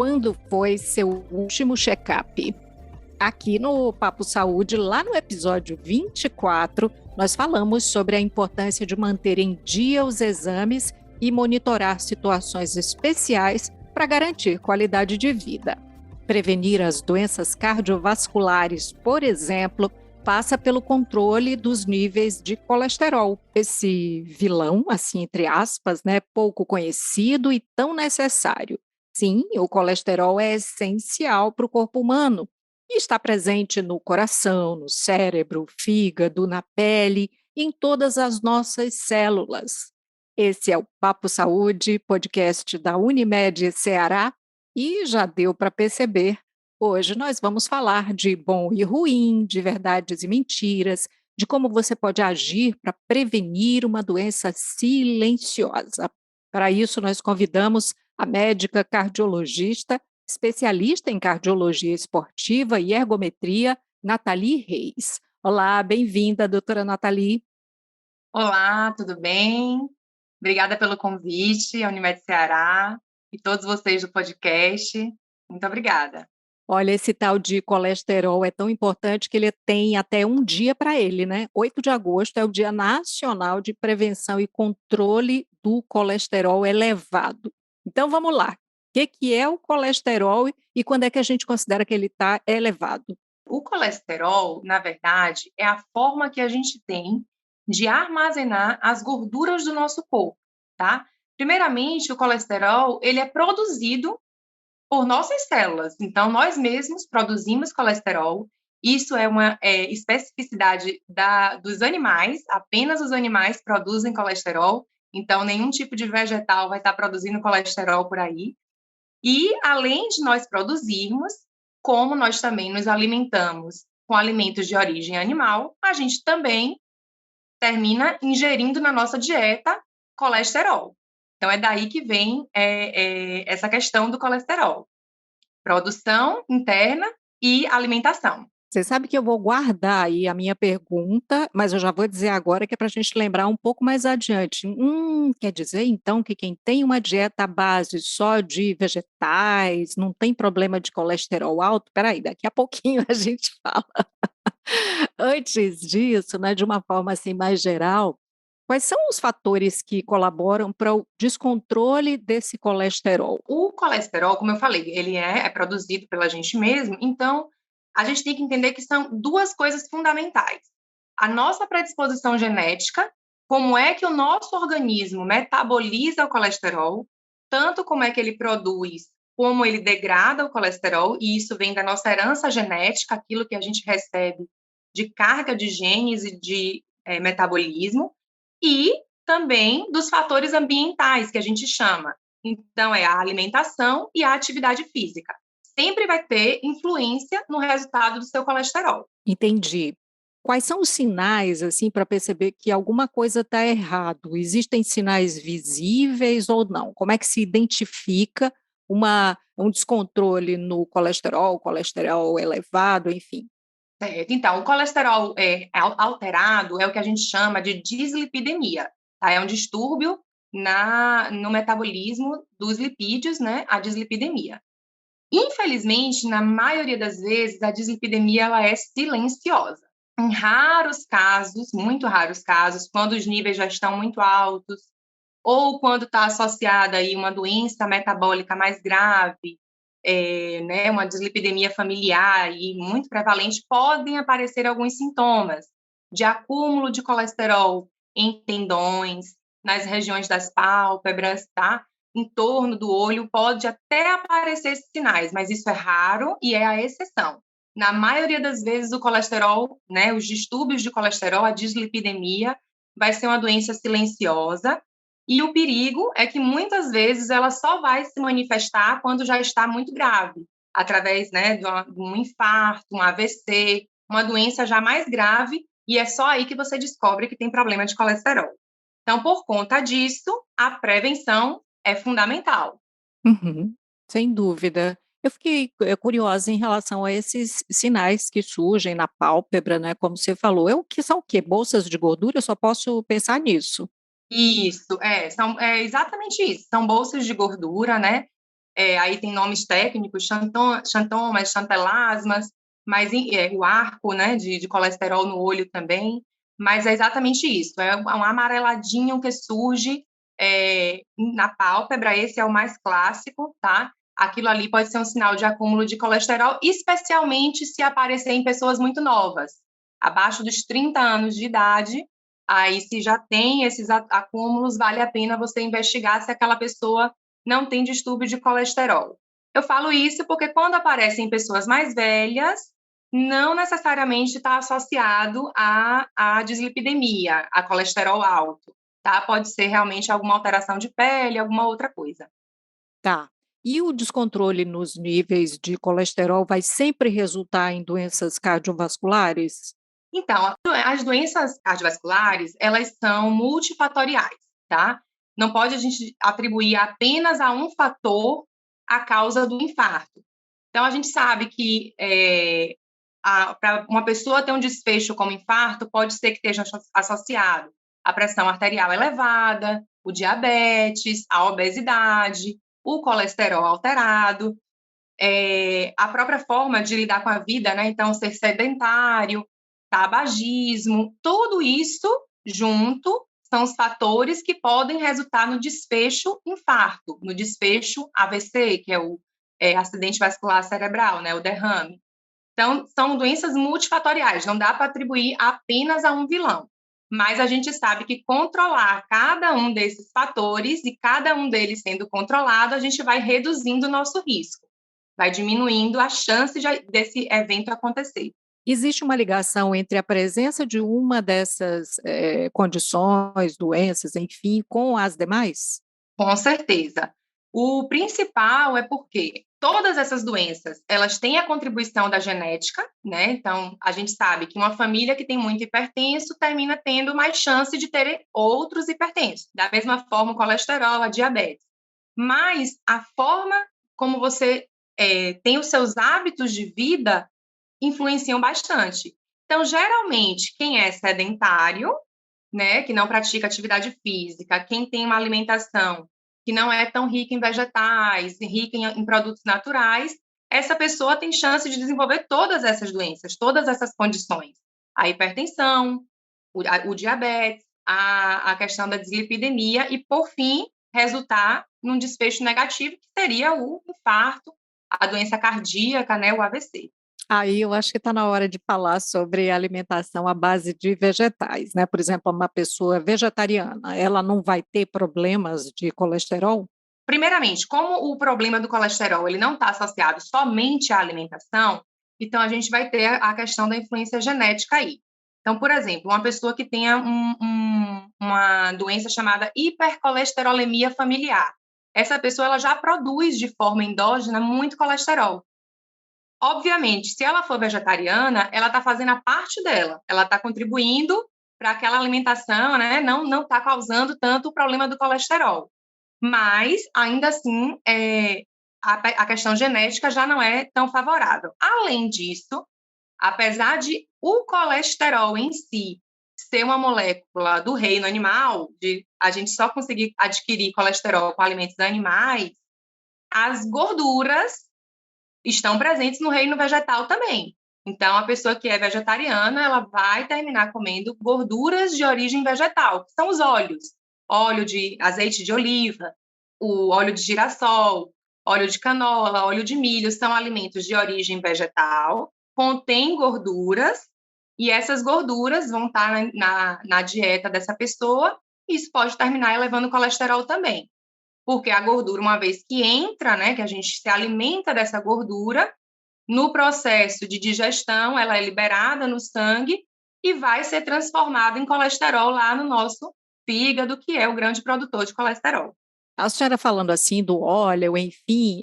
Quando foi seu último check-up? Aqui no Papo Saúde, lá no episódio 24, nós falamos sobre a importância de manter em dia os exames e monitorar situações especiais para garantir qualidade de vida. Prevenir as doenças cardiovasculares, por exemplo, passa pelo controle dos níveis de colesterol. Esse vilão, assim, entre aspas, né, pouco conhecido e tão necessário. Sim, o colesterol é essencial para o corpo humano e está presente no coração, no cérebro, fígado, na pele e em todas as nossas células. Esse é o Papo Saúde, podcast da Unimed Ceará, e já deu para perceber, hoje nós vamos falar de bom e ruim, de verdades e mentiras, de como você pode agir para prevenir uma doença silenciosa. Para isso, nós convidamos a médica cardiologista, especialista em cardiologia esportiva e ergometria, Nathalie Reis. Olá, bem-vinda, doutora Nathalie. Olá, tudo bem? Obrigada pelo convite, a Unimed Ceará e todos vocês do podcast. Muito obrigada. Olha, esse tal de colesterol é tão importante que ele tem até um dia para ele, né? 8 de agosto é o Dia Nacional de Prevenção e Controle do Colesterol Elevado. Então vamos lá. O que é o colesterol e quando é que a gente considera que ele está elevado? O colesterol, na verdade, é a forma que a gente tem de armazenar as gorduras do nosso corpo, tá? Primeiramente, o colesterol, ele é produzido por nossas células. Então, nós mesmos produzimos colesterol. Isso é uma especificidade dos animais. Apenas os animais produzem colesterol. Então, nenhum tipo de vegetal vai estar produzindo colesterol por aí. E, além de nós produzirmos, como nós também nos alimentamos com alimentos de origem animal, a gente também termina ingerindo na nossa dieta colesterol. Então, é daí que vem essa questão do colesterol. Produção interna e alimentação. Você sabe que eu vou guardar aí a minha pergunta, mas eu já vou dizer agora que é para a gente lembrar um pouco mais adiante. Quer dizer então que quem tem uma dieta à base só de vegetais, não tem problema de colesterol alto? Espera daqui a pouquinho a gente fala. Antes disso, né, de uma forma assim mais geral, quais são os fatores que colaboram para o descontrole desse colesterol? O colesterol, como eu falei, ele é produzido pela gente mesmo, então a gente tem que entender que são duas coisas fundamentais. A nossa predisposição genética, como é que o nosso organismo metaboliza o colesterol, tanto como é que ele produz, como ele degrada o colesterol, e isso vem da nossa herança genética, aquilo que a gente recebe de carga de genes e de metabolismo, e também dos fatores ambientais, que a gente chama. Então, é a alimentação e a atividade física. Sempre vai ter influência no resultado do seu colesterol. Entendi. Quais são os sinais, assim, para perceber que alguma coisa está errado? Existem sinais visíveis ou não? Como é que se identifica um descontrole no colesterol elevado, enfim? Certo? Então, o colesterol alterado é o que a gente chama de dislipidemia. Tá? É um distúrbio no metabolismo dos lipídios, né? A dislipidemia. Infelizmente, na maioria das vezes, a dislipidemia ela é silenciosa. Em raros casos, muito raros casos, quando os níveis já estão muito altos, ou quando está associada aí uma doença metabólica mais grave, né, uma dislipidemia familiar e muito prevalente, podem aparecer alguns sintomas de acúmulo de colesterol em tendões, nas regiões das pálpebras, tá? Em torno do olho, pode até aparecer esses sinais, mas isso é raro e é a exceção. Na maioria das vezes, o colesterol, né, os distúrbios de colesterol, a dislipidemia, vai ser uma doença silenciosa, e o perigo é que muitas vezes ela só vai se manifestar quando já está muito grave, através, né, de um infarto, um AVC, uma doença já mais grave, e é só aí que você descobre que tem problema de colesterol. Então, por conta disso, a prevenção é fundamental. Uhum, sem dúvida. Eu fiquei curiosa em relação a esses sinais que surgem na pálpebra, né? Como você falou, são o quê? Bolsas de gordura? Eu só posso pensar nisso. Isso, é exatamente isso. São bolsas de gordura, né? aí tem nomes técnicos, xantomas, xantelasmas, mas o arco, né, de colesterol no olho também, mas é exatamente isso, é um amareladinho que surge na pálpebra, esse é o mais clássico, tá? Aquilo ali pode ser um sinal de acúmulo de colesterol, especialmente se aparecer em pessoas muito novas, abaixo dos 30 anos de idade. Aí, se já tem esses acúmulos, vale a pena você investigar se aquela pessoa não tem distúrbio de colesterol. Eu falo isso porque quando aparece em pessoas mais velhas, não necessariamente está associado à dislipidemia, a colesterol alto, tá? Pode ser realmente alguma alteração de pele, alguma outra coisa. Tá. E o descontrole nos níveis de colesterol vai sempre resultar em doenças cardiovasculares? Então, as doenças cardiovasculares, elas são multifatoriais, tá? Não pode a gente atribuir apenas a um fator a causa do infarto. Então, a gente sabe que para uma pessoa ter um desfecho como infarto, pode ser que esteja associado à pressão arterial elevada, o diabetes, a obesidade, o colesterol alterado, a própria forma de lidar com a vida, né? Então, ser sedentário, tabagismo, tudo isso junto são os fatores que podem resultar no desfecho infarto, no desfecho AVC, que é o acidente vascular cerebral, né? O derrame. Então, são doenças multifatoriais, não dá para atribuir apenas a um vilão. Mas a gente sabe que controlar cada um desses fatores e cada um deles sendo controlado, a gente vai reduzindo o nosso risco, vai diminuindo a chance desse evento acontecer. Existe uma ligação entre a presença de uma dessas, condições, doenças, enfim, com as demais? Com certeza. O principal é porque todas essas doenças, elas têm a contribuição da genética, né? Então, a gente sabe que uma família que tem muito hipertenso termina tendo mais chance de ter outros hipertensos. Da mesma forma, o colesterol, a diabetes. Mas a forma como você tem os seus hábitos de vida influenciam bastante. Então, geralmente, quem é sedentário, né, que não pratica atividade física, quem tem uma alimentação que não é tão rica em vegetais, rica em produtos naturais, essa pessoa tem chance de desenvolver todas essas doenças, todas essas condições. A hipertensão, o diabetes, a questão da dislipidemia e, por fim, resultar num desfecho negativo, que seria o infarto, a doença cardíaca, né, o AVC. Aí eu acho que está na hora de falar sobre alimentação à base de vegetais, né, por exemplo, uma pessoa vegetariana, ela não vai ter problemas de colesterol? Primeiramente, como o problema do colesterol ele não está associado somente à alimentação, então a gente vai ter a questão da influência genética aí. Então, por exemplo, uma pessoa que tenha uma doença chamada hipercolesterolemia familiar, essa pessoa ela já produz de forma endógena muito colesterol. Obviamente, se ela for vegetariana, ela está fazendo a parte dela, ela está contribuindo para aquela alimentação, né, não está causando tanto o problema do colesterol. Mas, ainda assim, a questão genética já não é tão favorável. Além disso, apesar de o colesterol em si ser uma molécula do reino animal, de a gente só conseguir adquirir colesterol com alimentos animais, as gorduras estão presentes no reino vegetal também. Então, a pessoa que é vegetariana, ela vai terminar comendo gorduras de origem vegetal, que são os óleos. Óleo de azeite de oliva, o óleo de girassol, óleo de canola, óleo de milho, são alimentos de origem vegetal, contêm gorduras, e essas gorduras vão estar na dieta dessa pessoa, e isso pode terminar elevando o colesterol também. Porque a gordura, uma vez que entra, né, que a gente se alimenta dessa gordura, no processo de digestão, ela é liberada no sangue e vai ser transformada em colesterol lá no nosso fígado, que é o grande produtor de colesterol. A senhora falando assim do óleo, enfim,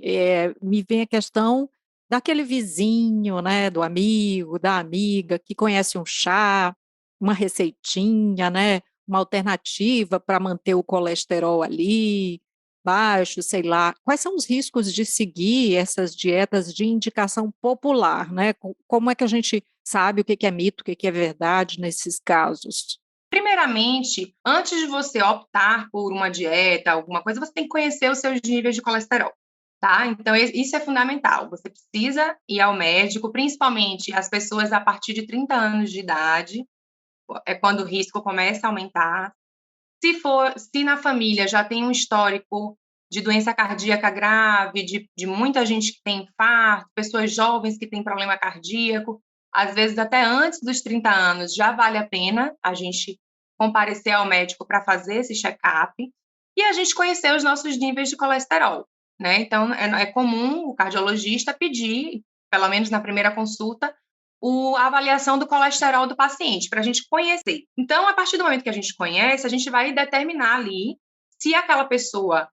me vem a questão daquele vizinho, né, do amigo, da amiga que conhece um chá, uma receitinha, né, uma alternativa para manter o colesterol ali baixo, sei lá. Quais são os riscos de seguir essas dietas de indicação popular, né? Como é que a gente sabe o que que é mito, o que que é verdade nesses casos? Primeiramente, antes de você optar por uma dieta, alguma coisa, você tem que conhecer os seus níveis de colesterol. tá? Então, isso é fundamental. Você precisa ir ao médico, principalmente as pessoas a partir de 30 anos de idade, é quando o risco começa a aumentar. Se na família já tem um histórico de doença cardíaca grave, de muita gente que tem infarto, pessoas jovens que têm problema cardíaco, às vezes até antes dos 30 anos, já vale a pena a gente comparecer ao médico para fazer esse check-up e a gente conhecer os nossos níveis de colesterol, né? Então, é comum o cardiologista pedir, pelo menos na primeira consulta, a avaliação do colesterol do paciente, para a gente conhecer. Então, a partir do momento que a gente conhece, a gente vai determinar ali se aquela pessoa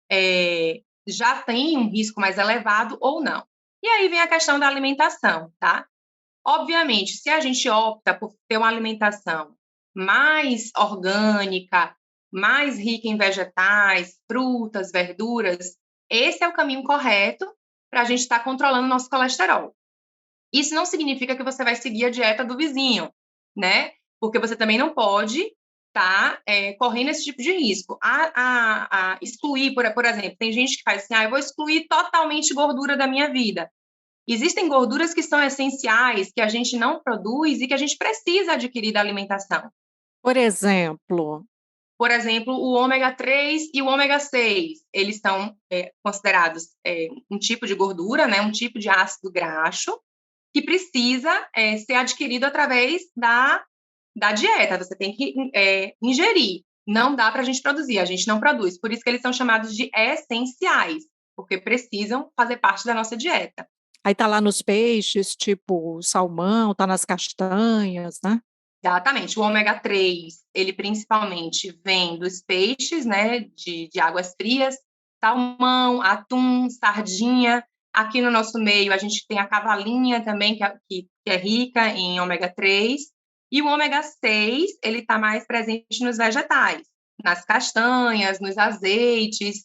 já tem um risco mais elevado ou não. E aí vem a questão da alimentação, tá? Obviamente, se a gente opta por ter uma alimentação mais orgânica, mais rica em vegetais, frutas, verduras, esse é o caminho correto para a gente estar controlando o nosso colesterol. Isso não significa que você vai seguir a dieta do vizinho, né? Porque você também não pode estar correndo esse tipo de risco. A excluir, por exemplo, tem gente que faz assim, eu vou excluir totalmente gordura da minha vida. Existem gorduras que são essenciais, que a gente não produz e que a gente precisa adquirir da alimentação. Por exemplo? Por exemplo, o ômega 3 e o ômega 6, eles são considerados um tipo de gordura, né? Um tipo de ácido graxo, que precisa ser adquirido através da dieta. Você tem que ingerir. Não dá para a gente produzir, a gente não produz. Por isso que eles são chamados de essenciais, porque precisam fazer parte da nossa dieta. Aí tá lá nos peixes, tipo salmão, tá nas castanhas, né? Exatamente. O ômega 3, ele principalmente vem dos peixes, né, de águas frias, salmão, atum, sardinha. Aqui no nosso meio, a gente tem a cavalinha também, que é rica em ômega 3. E o ômega 6, ele está mais presente nos vegetais, nas castanhas, nos azeites,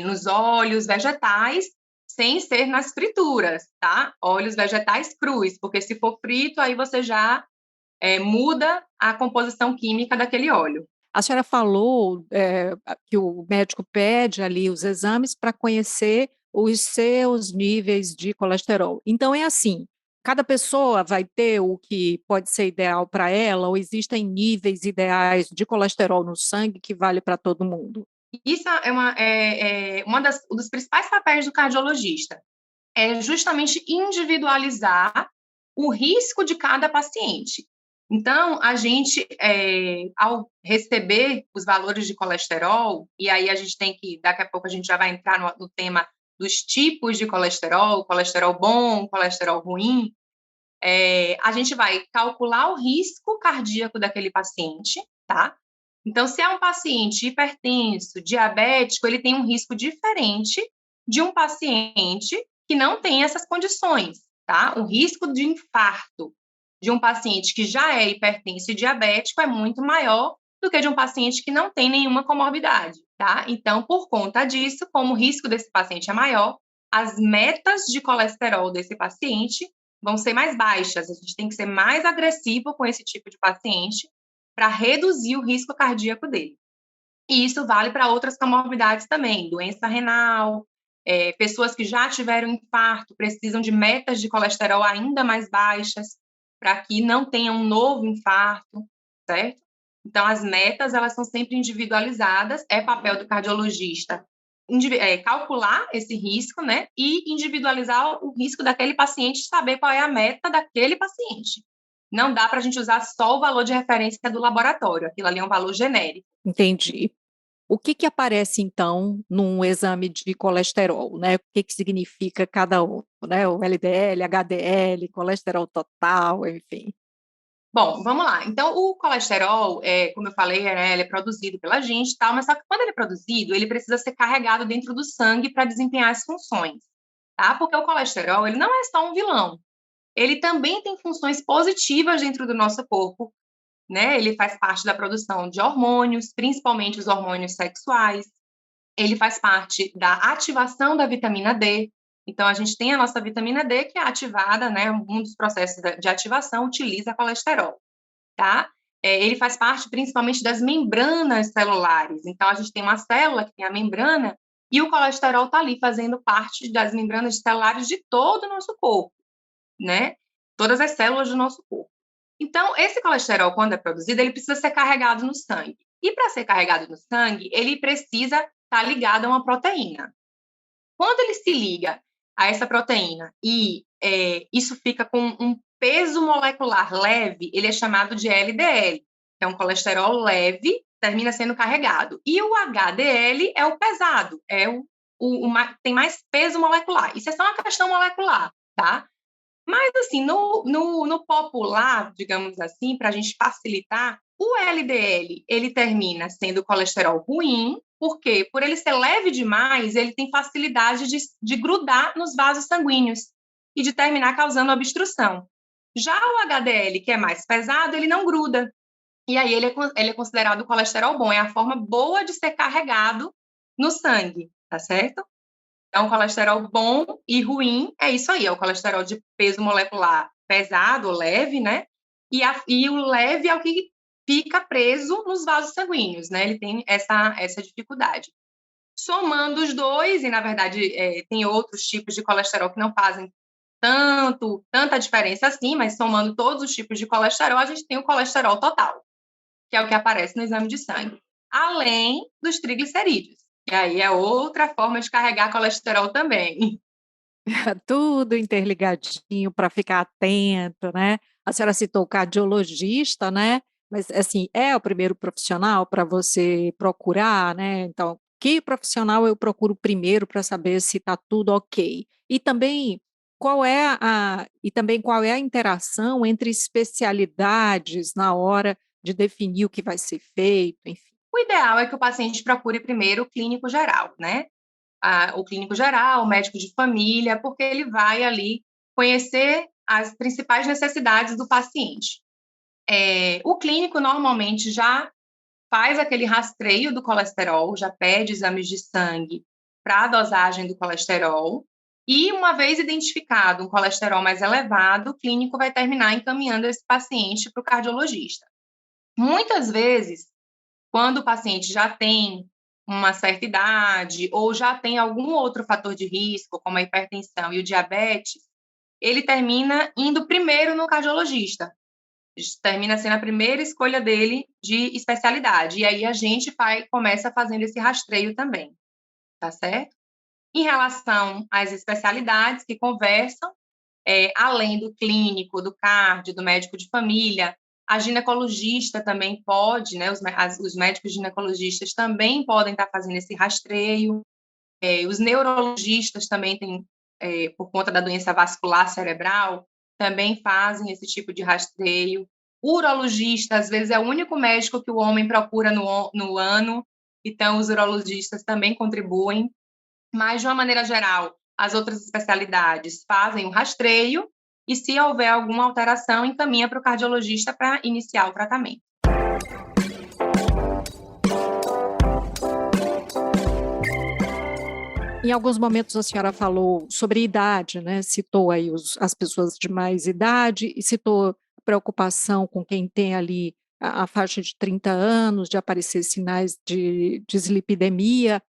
nos óleos vegetais, sem ser nas frituras, tá? Óleos vegetais crus, porque se for frito, aí você já muda a composição química daquele óleo. A senhora falou que o médico pede ali os exames para conhecer os seus níveis de colesterol. Então, é assim, cada pessoa vai ter o que pode ser ideal para ela, ou existem níveis ideais de colesterol no sangue que vale para todo mundo? Isso é um dos principais papéis do cardiologista, é justamente individualizar o risco de cada paciente. Então, a gente, ao receber os valores de colesterol, e aí a gente tem que, daqui a pouco a gente já vai entrar no tema dos tipos de colesterol bom, colesterol ruim, a gente vai calcular o risco cardíaco daquele paciente, tá? Então, se é um paciente hipertenso, diabético, ele tem um risco diferente de um paciente que não tem essas condições, tá? O risco de infarto de um paciente que já é hipertenso e diabético é muito maior do que de um paciente que não tem nenhuma comorbidade, tá? Então, por conta disso, como o risco desse paciente é maior, as metas de colesterol desse paciente vão ser mais baixas. A gente tem que ser mais agressivo com esse tipo de paciente para reduzir o risco cardíaco dele. E isso vale para outras comorbidades também, doença renal, pessoas que já tiveram infarto precisam de metas de colesterol ainda mais baixas para que não tenham um novo infarto, certo? Então, as metas, elas são sempre individualizadas, é papel do cardiologista calcular esse risco, né, e individualizar o risco daquele paciente, saber qual é a meta daquele paciente. Não dá para a gente usar só o valor de referência do laboratório, aquilo ali é um valor genérico. Entendi. O que aparece, então, num exame de colesterol, né? O que significa cada um, né? O LDL, HDL, colesterol total, enfim. Bom, vamos lá. Então, o colesterol, como eu falei, né, ele é produzido pela gente e tal, mas só que quando ele é produzido, ele precisa ser carregado dentro do sangue para desempenhar as funções, tá? Porque o colesterol, ele não é só um vilão. Ele também tem funções positivas dentro do nosso corpo, né? Ele faz parte da produção de hormônios, principalmente os hormônios sexuais. Ele faz parte da ativação da vitamina D. Então, a gente tem a nossa vitamina D que é ativada, né? Um dos processos de ativação utiliza colesterol, tá? Ele faz parte principalmente das membranas celulares. Então, a gente tem uma célula que tem a membrana e o colesterol está ali fazendo parte das membranas celulares de todo o nosso corpo, né? Todas as células do nosso corpo. Então, esse colesterol, quando é produzido, ele precisa ser carregado no sangue. E para ser carregado no sangue, ele precisa estar ligado a uma proteína. Quando ele se liga a essa proteína e isso fica com um peso molecular leve, ele é chamado de LDL, que é um colesterol leve, termina sendo carregado. E o HDL é o pesado, tem mais peso molecular. Isso é só uma questão molecular, tá? Mas, assim, no popular, digamos assim, para a gente facilitar, o LDL, ele termina sendo colesterol ruim, porque por ele ser leve demais, ele tem facilidade de grudar nos vasos sanguíneos e de terminar causando obstrução. Já o HDL, que é mais pesado, ele não gruda. E aí ele é considerado colesterol bom, é a forma boa de ser carregado no sangue, tá certo? Então, colesterol bom e ruim é isso aí, é o colesterol de peso molecular pesado, leve, né? E o leve é o que fica preso nos vasos sanguíneos, né? Ele tem essa dificuldade. Somando os dois, e na verdade tem outros tipos de colesterol que não fazem tanta diferença assim, mas somando todos os tipos de colesterol, a gente tem o colesterol total, que é o que aparece no exame de sangue, além dos triglicerídeos. E aí é outra forma de carregar colesterol também. Tudo interligadinho para ficar atento, né. A senhora citou o cardiologista, né, mas, assim, é o primeiro profissional para você procurar, né, então, que profissional eu procuro primeiro para saber se está tudo ok? Qual é a interação entre especialidades na hora de definir o que vai ser feito, enfim. O ideal é que o paciente procure primeiro o clínico geral, né? O clínico geral, o médico de família, porque ele vai ali conhecer as principais necessidades do paciente. O clínico normalmente já faz aquele rastreio do colesterol, já pede exames de sangue para a dosagem do colesterol, e uma vez identificado um colesterol mais elevado, o clínico vai terminar encaminhando esse paciente para o cardiologista. Muitas vezes, quando o paciente já tem uma certa idade ou já tem algum outro fator de risco, como a hipertensão e o diabetes, ele termina indo primeiro no cardiologista. Termina sendo a primeira escolha dele de especialidade. E aí a gente começa fazendo esse rastreio também, tá certo? Em relação às especialidades que conversam, além do clínico, do cardio, do médico de família, a ginecologista também pode, né? Os médicos ginecologistas também podem estar fazendo esse rastreio. Os neurologistas também têm, por conta da doença vascular cerebral, também fazem esse tipo de rastreio. O urologista, às vezes, é o único médico que o homem procura no ano, então os urologistas também contribuem. Mas, de uma maneira geral, as outras especialidades fazem o rastreio e, se houver alguma alteração, encaminha para o cardiologista para iniciar o tratamento. Em alguns momentos a senhora falou sobre idade, né, citou aí as pessoas de mais idade e citou preocupação com quem tem ali a faixa de 30 anos, de aparecer sinais de dislipidemia,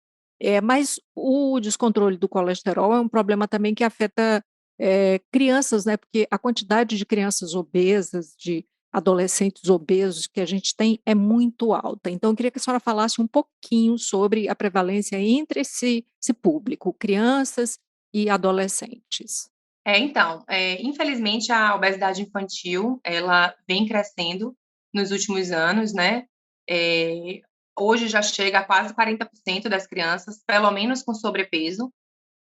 mas o descontrole do colesterol é um problema também que afeta, crianças, né, porque a quantidade de crianças obesas, de adolescentes obesos que a gente tem é muito alta. Então eu queria que a senhora falasse um pouquinho sobre a prevalência entre esse público, crianças e adolescentes. Então, infelizmente, a obesidade infantil, ela vem crescendo nos últimos anos, né? Hoje já chega a quase 40% das crianças, pelo menos com sobrepeso.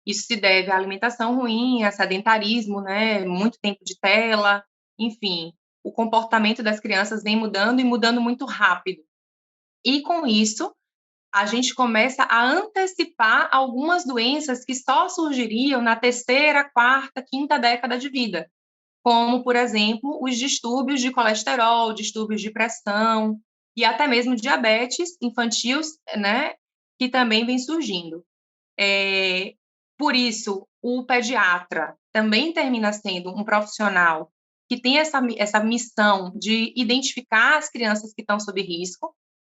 Isso se deve à alimentação ruim, a sedentarismo, né? Muito tempo de tela, enfim. O comportamento das crianças vem mudando e mudando muito rápido. E com isso, a gente começa a antecipar algumas doenças que só surgiriam na terceira, quarta, quinta década de vida, como, por exemplo, os distúrbios de colesterol, distúrbios de pressão e até mesmo diabetes infantil, né, que também vem surgindo. Por isso, o pediatra também termina sendo um profissional que tem essa missão de identificar as crianças que estão sob risco,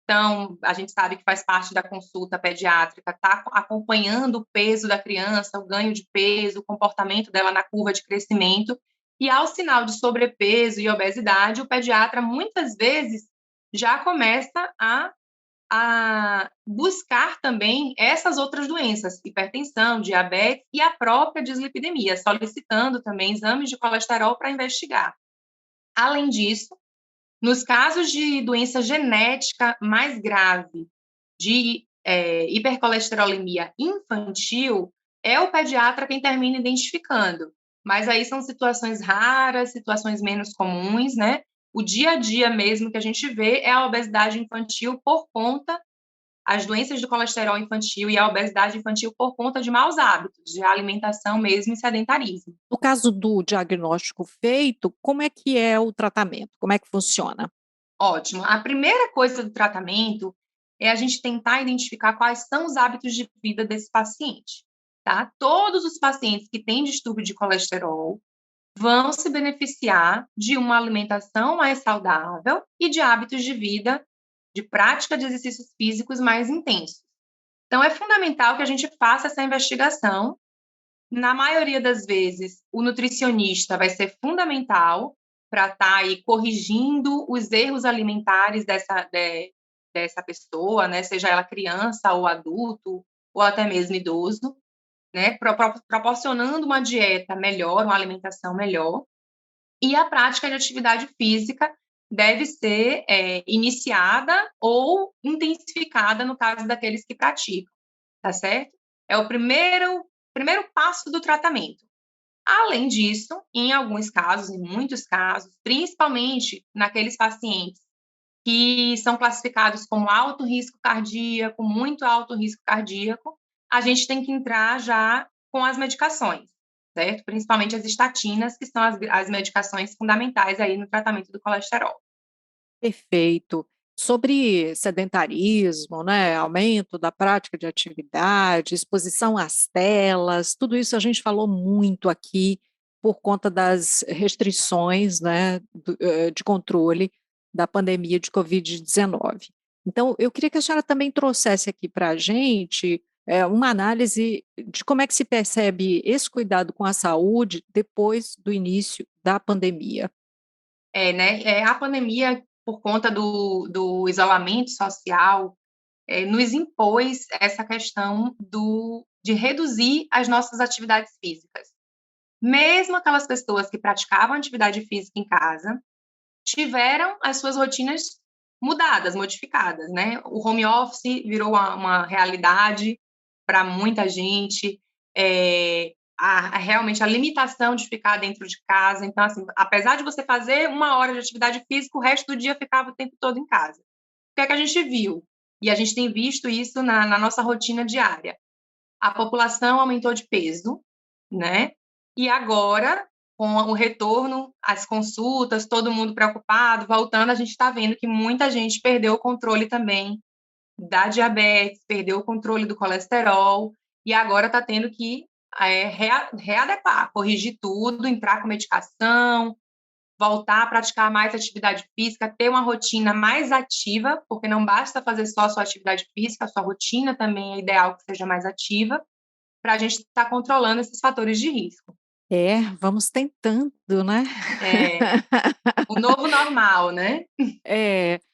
Então, a gente sabe que faz parte da consulta pediátrica, tá acompanhando o peso da criança, o ganho de peso, o comportamento dela na curva de crescimento, e ao sinal de sobrepeso e obesidade, o pediatra muitas vezes já começa a buscar também essas outras doenças, hipertensão, diabetes e a própria dislipidemia, solicitando também exames de colesterol para investigar. Além disso, nos casos de doença genética mais grave, de hipercolesterolemia infantil, é o pediatra quem termina identificando. Mas aí são situações raras, situações menos comuns, né? O dia a dia mesmo que a gente vê é a obesidade infantil por conta, as doenças do colesterol infantil e a obesidade infantil por conta de maus hábitos, de alimentação mesmo e sedentarismo. No caso do diagnóstico feito, como é que é o tratamento? Como é que funciona? Ótimo. A primeira coisa do tratamento é a gente tentar identificar quais são os hábitos de vida desse paciente, tá? Todos os pacientes que têm distúrbio de colesterol vão se beneficiar de uma alimentação mais saudável e de hábitos de vida, de prática de exercícios físicos mais intensos. Então, é fundamental que a gente faça essa investigação. Na maioria das vezes, o nutricionista vai ser fundamental para estar aí corrigindo os erros alimentares dessa pessoa, né? Seja ela criança ou adulto, ou até mesmo idoso, né? Proporcionando uma dieta melhor, uma alimentação melhor. E a prática de atividade física deve ser iniciada ou intensificada no caso daqueles que praticam, tá certo? É o primeiro passo do tratamento. Além disso, em alguns casos, em muitos casos, principalmente naqueles pacientes que são classificados como alto risco cardíaco, muito alto risco cardíaco, a gente tem que entrar já com as medicações, certo? Principalmente as estatinas, que são as medicações fundamentais aí no tratamento do colesterol. Perfeito. Sobre sedentarismo, né, aumento da prática de atividade, exposição às telas, tudo isso a gente falou muito aqui por conta das restrições, né, de controle da pandemia de Covid-19. Então, eu queria que a senhora também trouxesse aqui para a gente uma análise de como é que se percebe esse cuidado com a saúde depois do início da pandemia. Né? A pandemia, por conta do isolamento social, nos impôs essa questão de reduzir as nossas atividades físicas. Mesmo aquelas pessoas que praticavam atividade física em casa, tiveram as suas rotinas mudadas, modificadas, né? O home office virou uma realidade para muita gente, realmente a limitação de ficar dentro de casa. Então, assim, apesar de você fazer 1 hora de atividade física, o resto do dia ficava o tempo todo em casa. O que é que a gente viu? E a gente tem visto isso na nossa rotina diária. A população aumentou de peso, né? E agora, com o retorno às consultas, todo mundo preocupado, voltando, a gente está vendo que muita gente perdeu o controle também da diabetes, perdeu o controle do colesterol, e agora está tendo que readequar, corrigir tudo, entrar com medicação, voltar a praticar mais atividade física, ter uma rotina mais ativa, porque não basta fazer só a sua atividade física, a sua rotina também é ideal que seja mais ativa, para a gente estar controlando esses fatores de risco. Vamos tentando, né? O novo normal, né?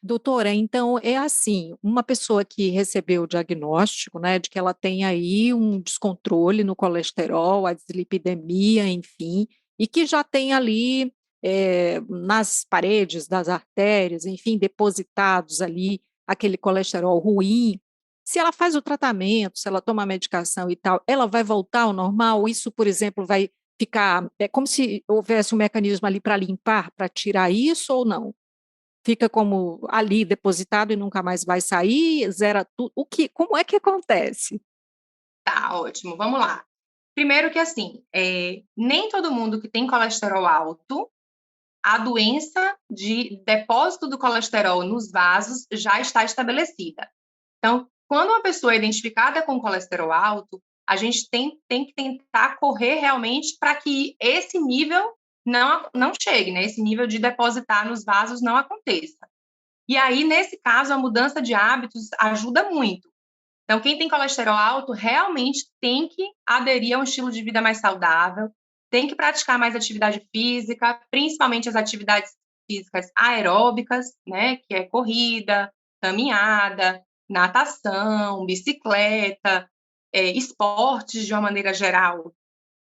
Doutora, então é assim, uma pessoa que recebeu o diagnóstico, né, de que ela tem aí um descontrole no colesterol, a dislipidemia, enfim, e que já tem ali nas paredes das artérias, enfim, depositados ali aquele colesterol ruim. Se ela faz o tratamento, se ela toma a medicação e tal, ela vai voltar ao normal? Isso, por exemplo, vai ficar, é como se houvesse um mecanismo ali para limpar, para tirar isso ou não? Fica como ali depositado e nunca mais vai sair, zera tudo. Como é que acontece? Tá, ótimo, vamos lá. Primeiro que assim, nem todo mundo que tem colesterol alto, a doença de depósito do colesterol nos vasos já está estabelecida. Então, quando uma pessoa é identificada com colesterol alto, a gente tem que tentar correr realmente para que esse nível não chegue, né? Esse nível de depositar nos vasos não aconteça. E aí, nesse caso, a mudança de hábitos ajuda muito. Então, quem tem colesterol alto realmente tem que aderir a um estilo de vida mais saudável, tem que praticar mais atividade física, principalmente as atividades físicas aeróbicas, né, que é corrida, caminhada, natação, bicicleta, esportes de uma maneira geral,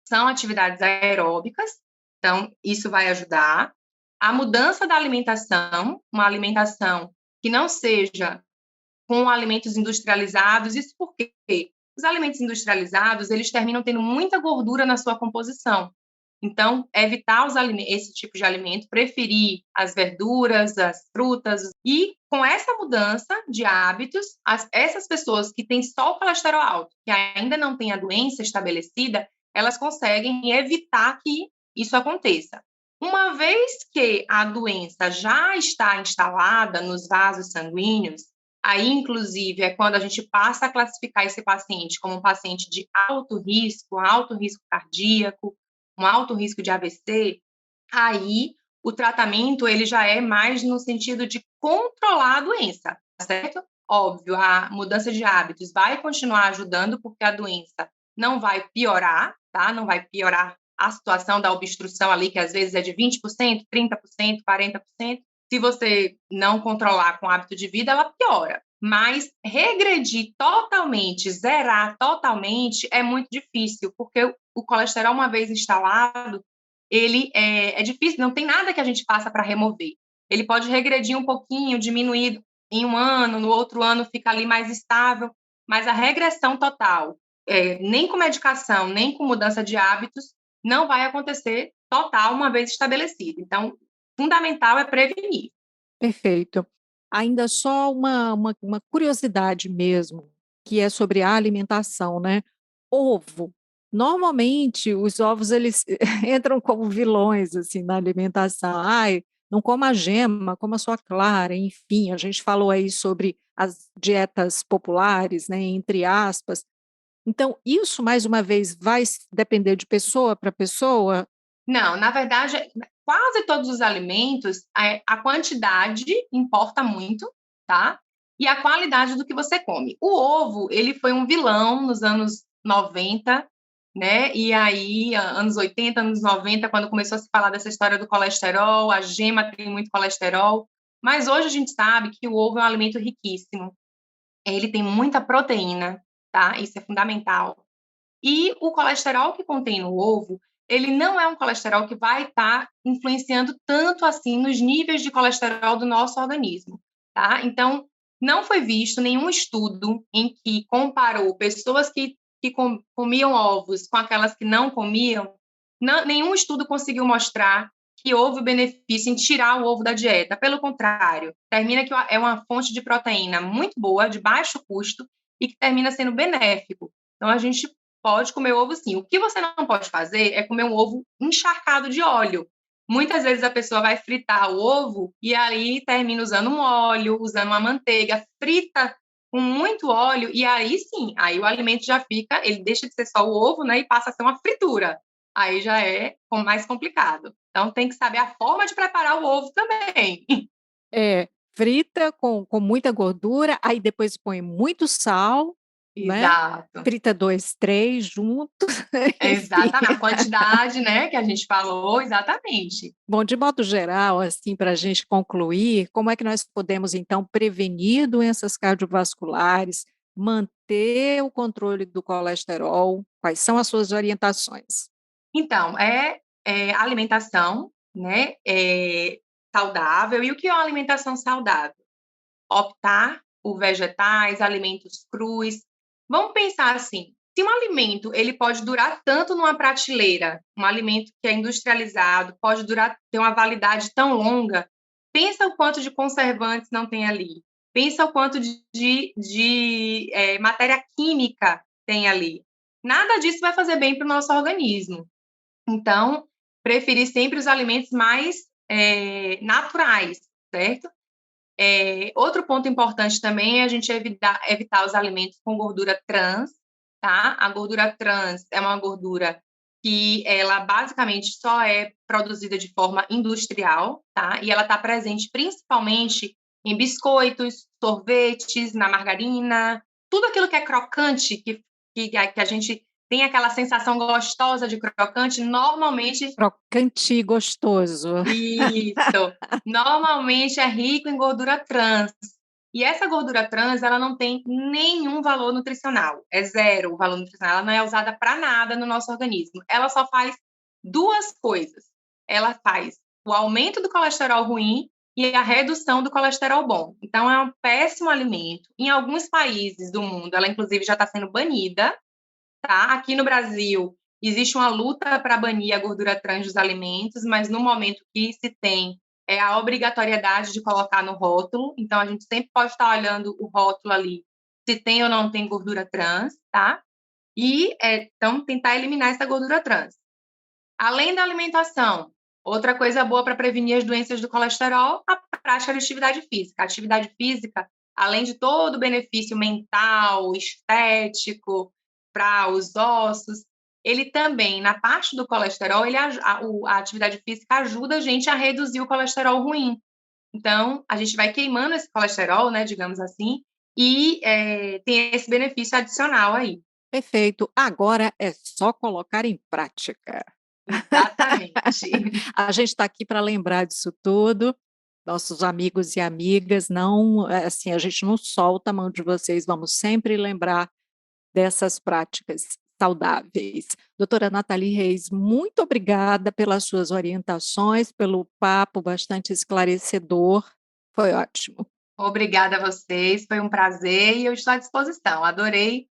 são atividades aeróbicas, então isso vai ajudar. A mudança da alimentação, uma alimentação que não seja com alimentos industrializados, isso porque os alimentos industrializados, eles terminam tendo muita gordura na sua composição. Então, evitar esse tipo de alimento, preferir as verduras, as frutas. E com essa mudança de hábitos, essas pessoas que têm só o colesterol alto, que ainda não têm a doença estabelecida, elas conseguem evitar que isso aconteça. Uma vez que a doença já está instalada nos vasos sanguíneos, aí, inclusive, é quando a gente passa a classificar esse paciente como um paciente de alto risco cardíaco, um alto risco de AVC, aí o tratamento ele já é mais no sentido de controlar a doença, certo? Óbvio, a mudança de hábitos vai continuar ajudando, porque a doença não vai piorar, tá? Não vai piorar a situação da obstrução ali, que às vezes é de 20%, 30%, 40%. Se você não controlar com o hábito de vida, ela piora. Mas regredir totalmente, zerar totalmente, é muito difícil, porque o colesterol, uma vez instalado, ele é difícil, não tem nada que a gente faça para remover. Ele pode regredir um pouquinho, diminuir em um ano, no outro ano fica ali mais estável, mas a regressão total, nem com medicação, nem com mudança de hábitos, não vai acontecer total uma vez estabelecido. Então, fundamental é prevenir. Perfeito. Ainda só uma curiosidade mesmo, que é sobre a alimentação, né. Ovo, normalmente os ovos eles entram como vilões, assim, na alimentação. "Ai, não coma a gema, coma só a clara", enfim, a gente falou aí sobre as dietas populares, né, entre aspas. Então isso mais uma vez vai depender de pessoa para pessoa? Não, na verdade, quase todos os alimentos, a quantidade importa muito, tá? E a qualidade do que você come. O ovo, ele foi um vilão nos anos 90, né? E aí, anos 80, anos 90, quando começou a se falar dessa história do colesterol, a gema tem muito colesterol. Mas hoje a gente sabe que o ovo é um alimento riquíssimo. Ele tem muita proteína, tá? Isso é fundamental. E o colesterol que contém no ovo, ele não é um colesterol que vai estar influenciando tanto assim nos níveis de colesterol do nosso organismo, tá? Então, não foi visto nenhum estudo em que comparou pessoas que comiam ovos com aquelas que não comiam. Nenhum estudo conseguiu mostrar que houve benefício em tirar o ovo da dieta. Pelo contrário, termina que é uma fonte de proteína muito boa, de baixo custo, e que termina sendo benéfico. Então, a gente pode comer ovo sim. O que você não pode fazer é comer um ovo encharcado de óleo. Muitas vezes a pessoa vai fritar o ovo e aí termina usando um óleo, usando uma manteiga, frita com muito óleo e aí sim, aí o alimento já fica, ele deixa de ser só o ovo, né, e passa a ser uma fritura. Aí já é mais complicado. Então tem que saber a forma de preparar o ovo também. É, frita com muita gordura, aí depois põe muito sal, né, Exato. frita 2, 3 juntos, enfim. Exatamente. A quantidade, né, que a gente falou, exatamente. Bom, de modo geral, assim, para a gente concluir, como é que nós podemos, então, prevenir doenças cardiovasculares, manter o controle do colesterol? Quais são as suas orientações? Então, alimentação, né, saudável. E o que é uma alimentação saudável? Optar por vegetais, alimentos crus. Vamos pensar assim, se um alimento ele pode durar tanto numa prateleira, um alimento que é industrializado, pode durar, ter uma validade tão longa, pensa o quanto de conservantes não tem ali. Pensa o quanto de matéria química tem ali. Nada disso vai fazer bem para o nosso organismo. Então, preferir sempre os alimentos mais naturais, certo? Outro ponto importante também é a gente evitar os alimentos com gordura trans, tá? A gordura trans é uma gordura que ela basicamente só é produzida de forma industrial, tá? E ela está presente principalmente em biscoitos, sorvetes, na margarina, tudo aquilo que é crocante, que a gente tem aquela sensação gostosa de crocante, normalmente... Crocante e gostoso. Isso. Normalmente é rico em gordura trans. E essa gordura trans, ela não tem nenhum valor nutricional. É zero o valor nutricional. Ela não é usada para nada no nosso organismo. Ela só faz duas coisas. Ela faz o aumento do colesterol ruim e a redução do colesterol bom. Então, é um péssimo alimento. Em alguns países do mundo, ela inclusive já está sendo banida, tá? Aqui no Brasil, existe uma luta para banir a gordura trans dos alimentos, mas no momento que se tem a obrigatoriedade de colocar no rótulo. Então, a gente sempre pode estar olhando o rótulo ali, se tem ou não tem gordura trans, tá? E, então, tentar eliminar essa gordura trans. Além da alimentação, outra coisa boa para prevenir as doenças do colesterol, a prática de atividade física. A atividade física, além de todo o benefício mental, estético, para os ossos, ele também, na parte do colesterol, a atividade física ajuda a gente a reduzir o colesterol ruim. Então, a gente vai queimando esse colesterol, né, digamos assim, e tem esse benefício adicional aí. Perfeito. Agora é só colocar em prática. Exatamente. A gente está aqui para lembrar disso tudo. Nossos amigos e amigas, não, assim, a gente não solta a mão de vocês, vamos sempre lembrar dessas práticas saudáveis. Doutora Nathalie Reis, muito obrigada pelas suas orientações, pelo papo bastante esclarecedor. Foi ótimo. Obrigada a vocês, foi um prazer e eu estou à disposição. Adorei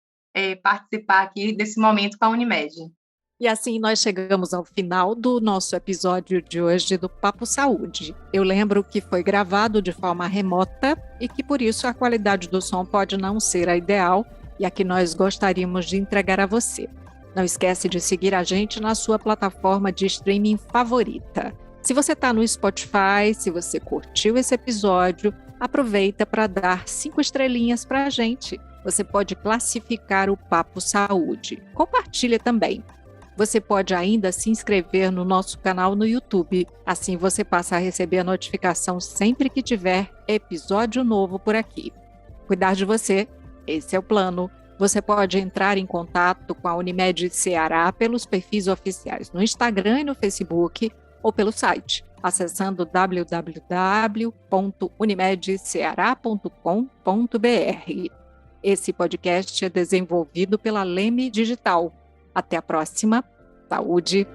participar aqui desse momento com a Unimed. E assim nós chegamos ao final do nosso episódio de hoje do Papo Saúde. Eu lembro que foi gravado de forma remota e que por isso a qualidade do som pode não ser a ideal e a que nós gostaríamos de entregar a você. Não esquece de seguir a gente na sua plataforma de streaming favorita. Se você está no Spotify, se você curtiu esse episódio, aproveita para dar 5 estrelinhas para a gente. Você pode classificar o Papo Saúde. Compartilha também. Você pode ainda se inscrever no nosso canal no YouTube. Assim você passa a receber a notificação sempre que tiver episódio novo por aqui. Cuidar de você, esse é o plano. Você pode entrar em contato com a Unimed Ceará pelos perfis oficiais no Instagram e no Facebook ou pelo site, acessando www.unimedceara.com.br. Esse podcast é desenvolvido pela Leme Digital. Até a próxima. Saúde!